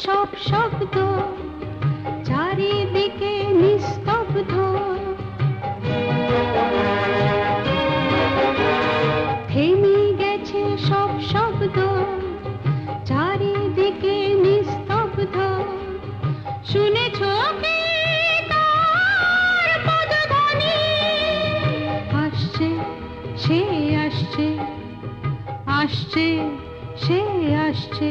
সব শব্দ, চারিদিকে নিস্তব্ধ। থেমে গেছে সব শব্দ, চারিদিকে নিস্তব্ধ। শুনেছ কি তার পদধ্বনি? আসছে, সে আসছে, আসছে, সে আসছে।